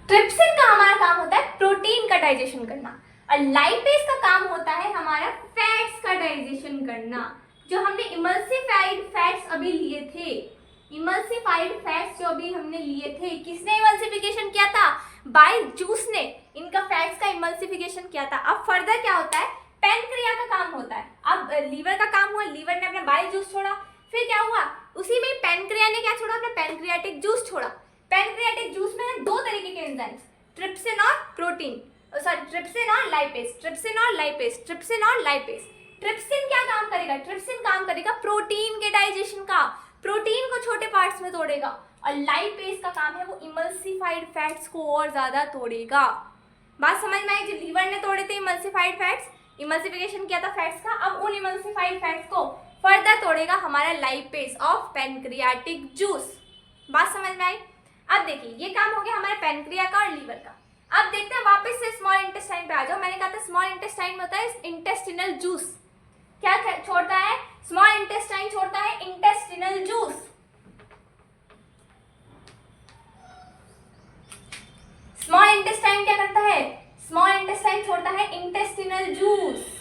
ट्रिप्सिन का हमारा काम होता है प्रोटीन का डाइजेशन करना, और लाइपेज का काम होता है हमारा फैट्स का डाइजेशन करना। जो हमने इमल्सिफाइड फैट्स अभी लिए थे, इमल्सिफाइड फैट्स जो अभी हमने लिए थे, किसने इमल्सिफिकेशन किया था, बाइल जूस ने इनका फैट्स का इमल्सिफिकेशन किया था। अब फर्दर क्या होता है, पैनक्रिया का काम होता है। अब लीवर का काम हुआ, लीवर ने अपना बाइल जूस छोड़ा, फिर क्या हुआ, उसी में पैनक्रिया ने क्या छोड़ा, अपना पैनक्रियाटिक जूस छोड़ा। पैनक्रियाटिक जूस में है 2 तरीके के एंजाइम्स, ट्रिप्सिन और प्रोटीन, सॉरी ट्रिप्सिन और लाइपेज, ट्रिप्सिन और लाइपेज, ट्रिप्सिन और लाइपेज। ट्रिप्सिन क्या काम करेगा, ट्रिप्सिन काम करेगा प्रोटीन के डाइजेशन का, प्रोटीन को छोटे पार्ट्स में तोड़ेगा, और लाइपेज का काम है वो इमल्सिफाइड फैट्स को और ज्यादा तोड़ेगा। बात समझ में आई, जो लीवर ने तोड़े थे इमल्सिफाइड फैट्स, इमल्सिफिकेशन किया था फैट्स का, अब उन इमल्सिफाइड फैट्स को फर्दर तोड़ेगा हमारा लाइपेज ऑफ पैनक्रियाटिक जूस। बात समझ में आई। अब देखिए ये काम हो गया हमारे पैनक्रिया का और लीवर का। अब देखते हैं वापस से स्मॉल इंटेस्टाइन पे आ जाओ। मैंने कहा था स्मॉल इंटेस्टाइन में होता है इंटेस्टिनल जूस, क्या छोड़ता है, स्मॉल इंटेस्टाइन छोड़ता है इंटेस्टिनल जूस। स्मॉल इंटेस्टाइन क्या करता है, स्मॉल इंटेस्टाइन छोड़ता है इंटेस्टिनल जूस।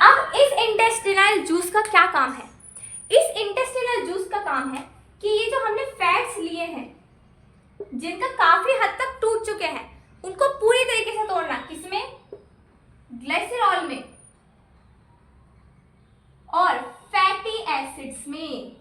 अब इस इंटेस्टिनल जूस का क्या काम है, इस इंटेस्टिनल जूस का काम है कि ये जो हमने फैट्स लिए हैं जिनका काफी हद तक टूट चुके हैं, उनको पूरी तरीके से तोड़ना। किसमें? ग्लिसरॉल में और फैटी एसिड्स में।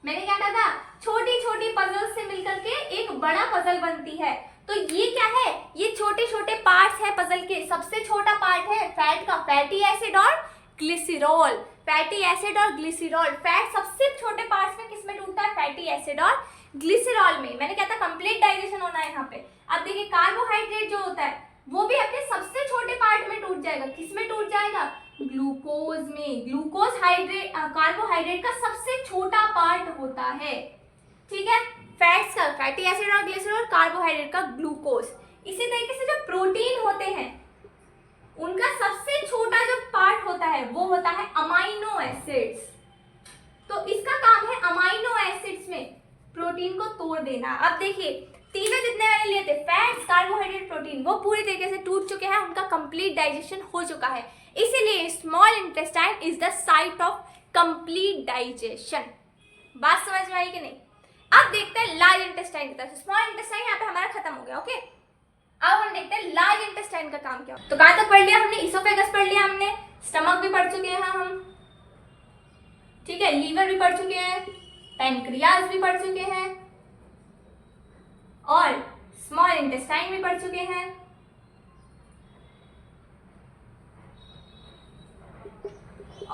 मैंने क्या कहा था? छोटी छोटी पजल से मिलकर के एक बड़ा पजल बनती है। तो ये क्या है? ये छोटे छोटे पार्ट्स हैं पजल के। सबसे छोटा पार्ट है फैट का, फैटी एसिड और ग्लिसरॉल। फैटी एसिड और ग्लिसरॉल, फैट सबसे छोटे पार्ट्स में किसमें टूटता है? फैटी एसिड और ग्लिसरॉल में। मैंने कहा था कंप्लीट डाइजेशन होना है यहाँ पे। अब देखिए कार्बोहाइड्रेट जो होता है वो भी अपने सबसे छोटे पार्ट में टूट जाएगा। किसमें टूट जाएगा? ग्लूकोज में। ग्लूकोज हाइड्रेट कार्बोहाइड्रेट का सबसे छोटा पार्ट होता है। ठीक है, फैट्स का फैटी एसिड और ग्लिसरॉल, कार्बोहाइड्रेट का ग्लूकोज। इसी तरीके से जो प्रोटीन होते हैं उनका सबसे छोटा जो पार्ट होता है वो होता है अमाइनो एसिड्स। तो इसका काम है अमाइनो एसिड्स में प्रोटीन को तोड़ देना। अब देखिए तीनों जितने मैंने लिए थे, फैट्स, कार्बोहाइड्रेट, प्रोटीन, वो पूरी तरीके से टूट चुके हैं, उनका कंप्लीट डाइजेशन हो चुका है। इसीलिए small intestine is the site of complete digestion. बात समझ में आई कि नहीं? अब देखते हैं लार्ज इंटेस्टाइन की तरफ। स्मॉल इंटेस्टाइन यहाँ पे हमारा खत्म हो गया। ओके, अब हम देखते हैं लार्ज इंटेस्टाइन का काम क्या। तो कहाँ तक पढ़ लिया हमने? इसोफेगस पढ़ लिया हमने, स्टमक भी पढ़ चुके हैं हम, ठीक है, लीवर भी पढ़ चुके हैं, पैनक्रियाज भी पढ़ चुके हैं और स्मॉल इंटेस्टाइन भी पढ़ चुके हैं।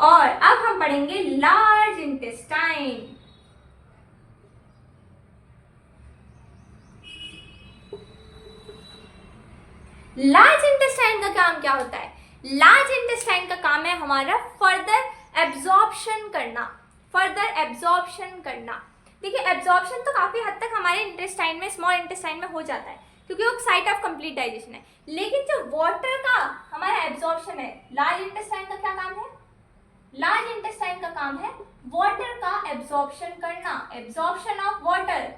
और अब हम पढ़ेंगे लार्ज इंटेस्टाइन। लार्ज इंटेस्टाइन का काम क्या होता है? लार्ज इंटेस्टाइन का काम है हमारा फर्दर एब्जॉर्प्शन करना। फर्दर एब्जॉर्प्शन करना। देखिए एब्जॉर्प्शन तो काफी हद तक हमारे इंटेस्टाइन में, स्मॉल इंटेस्टाइन में हो जाता है क्योंकि वो साइट ऑफ कंप्लीट डाइजेशन है। लेकिन जो वाटर का हमारा एब्जॉर्प्शन है, लार्ज इंटेस्टाइन का क्या काम है? लार्ज इंटेस्टाइन का काम है वाटर का एब्जॉर्प्शन करना, एब्जॉर्प्शन ऑफ वाटर।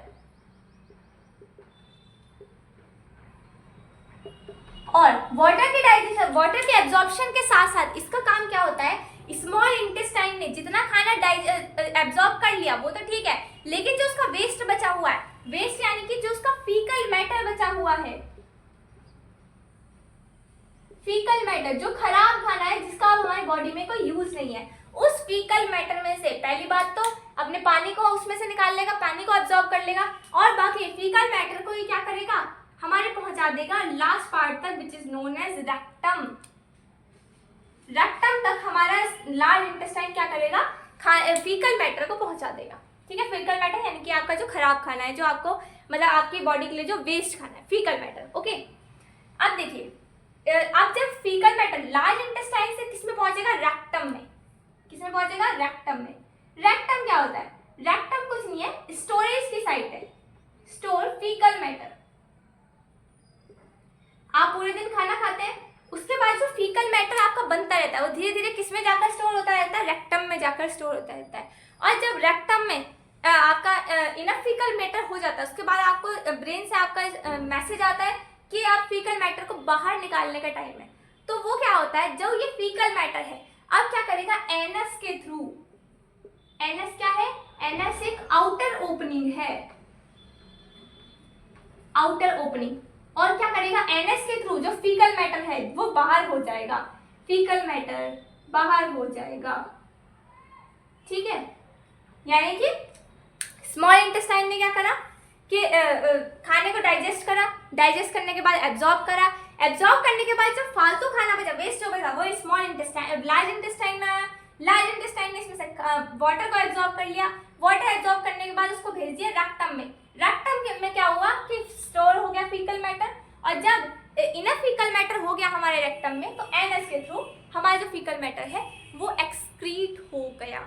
और वाटर की डाइजेशन, वाटर के एब्जॉर्प्शन के साथ साथ इसका काम क्या होता है? स्मॉल इंटेस्टाइन ने जितना खाना एब्जॉर्ब कर लिया वो तो ठीक है, लेकिन जो उसका वेस्ट बचा हुआ है, वेस्ट यानी कि जो उसका फीकल मैटर बचा हुआ है, फीकल मैटर जो खराब खाना है जिसका अब हमारी बॉडी में कोई यूज नहीं है, उस फीकल मैटर में से पहली बात तो अपने पानी को उसमें से निकाल लेगा, पानी को एब्जॉर्ब कर लेगा और बाकी फीकल मैटर को ये क्या करेगा? हमारे पहुंचा देगा लास्ट पार्ट तक, which is known as rectum. Rectum तक हमारा लार्ज इंटेस्टाइन क्या करेगा? फीकल मैटर को पहुंचा देगा। ठीक है, फीकल मैटर यानी कि आपका जो खराब खाना है, जो आपको मतलब आपकी बॉडी के लिए जो वेस्ट खाना है, फीकल मैटर। ओके, अब देखिए अब जब फीकल मैटर लार्ज इंटेस्टाइन से किसमें पहुंचेगा? रेक्टम में। किसमें पहुंचेगा? रेक्टम में। रेक्टम क्या होता है? रेक्टम कुछ नहीं है, स्टोरेज की साइट है, स्टोर फीकल मैटर। आप पूरे दिन खाना खाते हैं, उसके बाद जो फीकल मैटर आपका बनता रहता है वो धीरे धीरे किसमें जाकर स्टोर होता रहता है? रेक्टम में जाकर स्टोर होता रहता है। और जब रेक्टम में आपका इनफ फीकल मैटर हो जाता है, उसके बाद आपको ब्रेन से आपका मैसेज आता है कि आप फीकल मैटर को बाहर निकालने का टाइम है। तो वो क्या होता है? जो ये फीकल मैटर है अब क्या करेगा? एनस के थ्रू, एनस क्या है? एनस एक आउटर ओपनिंग है, आउटर ओपनिंग। और क्या करेगा? एनएस के थ्रू जो फीकल मैटर है वो बाहर हो जाएगा, फीकल मैटर बाहर हो जाएगा। ठीक है, यानी कि स्मॉल इंटेस्टाइन ने क्या करा कि खाने को डाइजेस्ट करा, डाइजेस्ट करने के बाद एब्जॉर्ब करा, एब्जॉर्ब करने के बाद जो फालतू खाना बचा, वेस्ट जो बचा, वो स्मॉल इंटेस्टाइन, लार्ज इंटेस्टाइन में आया। लार्ज इंटेस्टाइन ने इसमें से वाटर को एब्जॉर्ब कर लिया, वाटर एब्जॉर्ब करने के बाद उसको भेज दिया रेक्टम में। रेक्टम में क्या हुआ कि स्टोर हो गया फीकल मैटर, और जब इनफ फीकल मैटर हो गया हमारे रेक्टम में तो एनएस के थ्रू हमारा जो फीकल मैटर है वो एक्सक्रीट हो गया।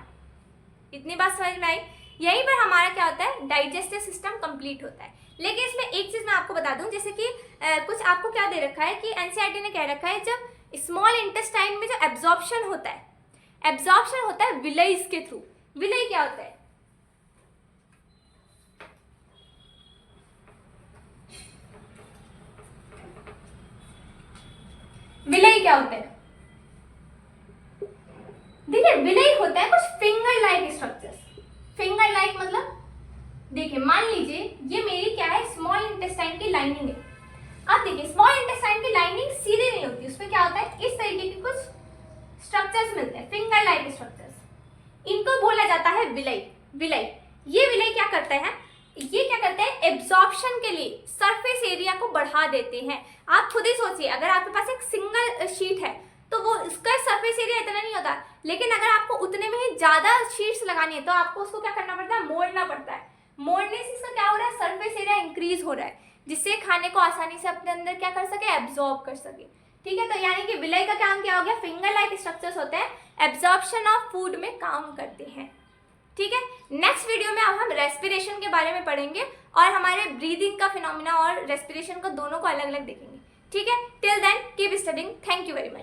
इतनी बात समझ में आई? यहीं पर हमारा क्या होता है? डाइजेस्टिव सिस्टम कंप्लीट होता है। लेकिन इसमें एक चीज मैं आपको बता दूं, जैसे कि कुछ आपको क्या दे रखा है कि एनसीईआरटी ने कह रखा है जब स्मॉल इंटेस्टाइन में जो एब्जॉर्प्शन होता है, एब्जॉर्प्शन होता है विलेज के थ्रू। विलेज क्या होता है? विलेय क्या होता है? देखिए विलेय होता है कुछ finger like structures. Finger like मतलब देखिए मान लीजिए ये मेरी क्या है, स्मॉल इंटेस्टाइन की लाइनिंग है। अब देखिए स्मॉल इंटेस्टाइन की लाइनिंग सीधे नहीं होती, उसमें क्या होता है, इस तरीके के कुछ स्ट्रक्चर्स मिलते हैं, फिंगर लाइक स्ट्रक्चर्स। इनको बोला जाता है विलाई। विलाई, ये विलाई क्या करता है, ये क्या करते हैं, एब्जॉर्प्शन के लिए सरफेस एरिया को बढ़ा देते हैं। आप खुद ही सोचिए, अगर आपके पास एक सिंगल शीट है तो वो इसका सरफेस एरिया इतना नहीं होता, लेकिन अगर आपको उतने में ही ज्यादा शीट्स लगानी है तो आपको उसको क्या करना पड़ता है, मोड़ना पड़ता है। मोड़ने से इसका क्या हो रहा है, सरफेस एरिया इंक्रीज हो रहा है, जिससे खाने को आसानी से अपने अंदर क्या कर सके, एब्जॉर्ब कर सके। ठीक है, तो यानी कि विलाई का काम क्या हो गया, फिंगर लाइक स्ट्रक्चर्स होते हैं, एब्जॉर्प्शन ऑफ फूड में काम करते हैं। ठीक है, नेक्स्ट वीडियो में अब हम रेस्पिरेशन के बारे में पढ़ेंगे और हमारे ब्रीदिंग का फिनोमिना और रेस्पिरेशन को दोनों को अलग अलग देखेंगे। ठीक है, till then keep studying, thank you very much.